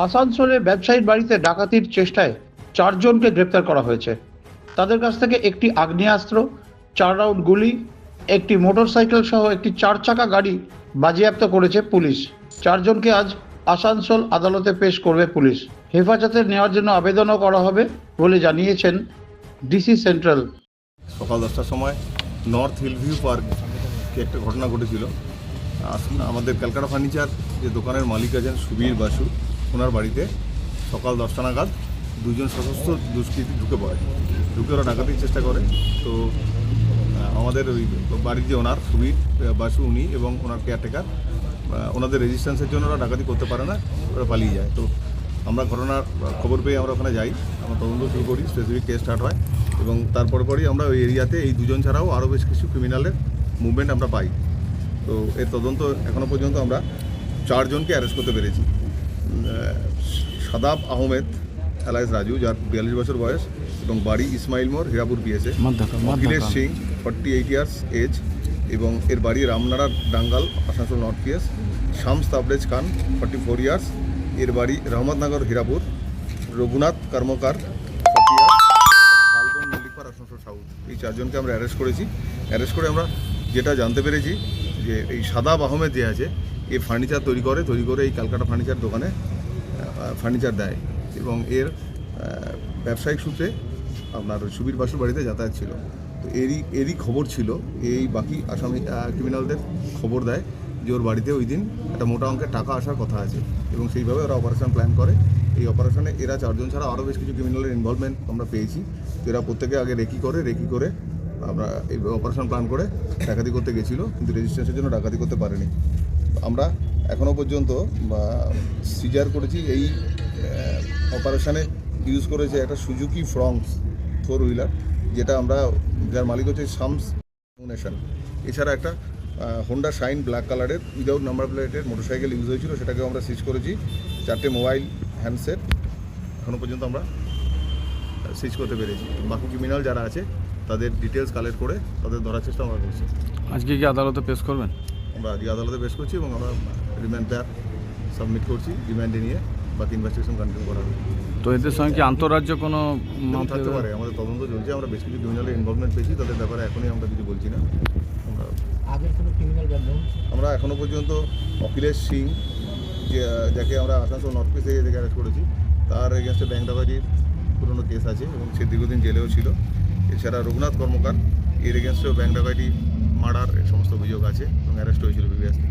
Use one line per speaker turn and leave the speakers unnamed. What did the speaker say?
আসানসোলে ব্যবসায়ীর বাড়িতে ডাকাতির চেষ্টায় 4 জনকে গ্রেপ্তার করা হয়েছে। তাদের কাছ থেকে একটি আগ্নেয়াস্ত্র, 4 রাউন্ড গুলি, একটি মোটরসাইকেল সহ একটি 4 চাকা গাড়ি বাজেয়াপ্ত করেছে পুলিশ। 4 জনকে আজ আসানসোল আদালতে পেশ করবে পুলিশ। হেফাজতে নেওয়ার জন্য আবেদনও করা হবে বলে জানিয়েছেন ডিসি সেন্ট্রাল।
সকাল 10টার সময় নর্থ হিলভিউ পার্কে একটা ঘটনা ঘটেছিল। আমাদের ক্যালকাটা ফার্নিচার যে দোকানের মালিক আছেন সুবীর বাসু, ওনার বাড়িতে সকাল 10টা নাগাদ 2 জন সশস্ত্র দুষ্কৃতী ঢুকে ওরা ডাকাতির চেষ্টা করে। তো আমাদের ওই বাড়ির যে ওনার সুবীর বাসু উনি এবং ওনার কেয়ারটেকার, ওনাদের রেজিস্ট্যান্সের জন্য ওরা ডাকাতি করতে পারে না, ওরা পালিয়ে যায়। তো আমরা ঘটনার খবর পেয়ে আমরা ওখানে যাই, আমরা তদন্ত শুরু করি, স্পেসিফিক কেস স্টার্ট হয় এবং তারপর পরই আমরা ওই এরিয়াতে এই 2 জন ছাড়াও আরও বেশ কিছু ক্রিমিনালের মুভমেন্ট আমরা পাই। তো এর তদন্ত এখনও পর্যন্ত আমরা 4 জনকে অ্যারেস্ট করতে পেরেছি। সাদাব আহমেদ এলাইস রাজু, যার 42 বছর বয়স এবং বাড়ি ইসমাইল মোড়, হীরাপুর পিএসএ। অখিলেশ সিং 48 ইয়ার্স এজ এবং এর বাড়ি রামনাড়া ডাঙ্গাল, আসানসোল নর্থ পিএস। শামস তাবরেজ খান 44 ইয়ার্স, এর বাড়ি রহমতনগর, হীরাপুর। রঘুনাথ কর্মকার 40 ইয়ার্স, শালবন মল্লিকপাড়, আসানসোল সাউথ। এই 4 জনকে আমরা অ্যারেস্ট করেছি। অ্যারেস্ট করে আমরা যেটা জানতে পেরেছি যে এই সাদাব আহমেদ যে আছে, এ ফার্নিচার তৈরি করে এই ক্যালকাটা ফার্নিচার দোকানে ফার্নিচার দেয় এবং এর ব্যবসায়িক সূত্রে আপনার সুবীর বাসুর বাড়িতে যাতায়াত ছিল। তো এরই খবর ছিল, এই বাকি আসামি ক্রিমিনালদের খবর দেয় যে ওর বাড়িতে ওই দিন একটা মোটা অঙ্কের টাকা আসার কথা আছে এবং সেইভাবে ওরা অপারেশন প্ল্যান করে। এই অপারেশনে এরা 4 জন ছাড়া আরও বেশ কিছু ক্রিমিনালের ইনভলভমেন্ট আমরা পেয়েছি। তো এরা প্রত্যেকে আগে রেকি করে আমরা এই অপারেশন প্ল্যান করে ডাকাতি করতে গেছিলো, কিন্তু রেজিস্ট্রেশনের জন্য ডাকাতি করতে পারেনি। আমরা এখনও পর্যন্ত সিজার করেছি, এই অপারেশনে ইউজ করেছে একটা সুজুকি ফ্রংস 4 হুইলার, যেটা আমরা, যার মালিক হচ্ছে শামস নেশন। এছাড়া একটা হোন্ডা শাইন ব্ল্যাক কালারের উইদাউট নাম্বার প্লেটের মোটরসাইকেল ইউজ হয়েছিল, সেটাকেও আমরা সিজ করেছি। 4টে মোবাইল হ্যান্ডসেট এখনও পর্যন্ত আমরা সিজ করতে পেরেছি। বাকি ক্রিমিনাল যারা আছে তাদের ডিটেলস কালেক্ট করে তাদের ধরার চেষ্টা আমরা করছি।
আজকে কি আদালতে পেশ করবেন?
আমরা আজকে আদালতে পেশ করছি এবং আমরা রিমান্ড পেয়ার সাবমিট করছি। রিমান্ডে নিয়ে বাকি ইনভেস্টিগেশন কন্টিনিউ করা হবে।
তো এদের সঙ্গে কি আন্তঃরাজ্য কোনো
থাকতে পারে, আমাদের তদন্ত চলছে। আমরা বেশ কিছু ক্রিমিনালের ইনভলভমেন্ট পেয়েছি, তাদের ব্যাপারে এখনই আমরা কিছু বলছি না। আমরা এখনও পর্যন্ত অখিলেশ সিং, যাকে আমরা আসানসোল নর্থ পিএস এরিয়া থেকে অ্যারেস্ট করেছি, তার এগেনস্টে ব্যাংক ডাকাতির পুরনো কেস আছে এবং সে দীর্ঘদিন জেলেও ছিল। এছাড়া রঘুনাথ কর্মকার, এর এগেনস্টেও ব্যাংক ডাকাতি, মার্ডার, এর সমস্ত অভিযোগ আছে এবং অ্যারেস্ট হয়েছিল প্রিভিয়াসলি।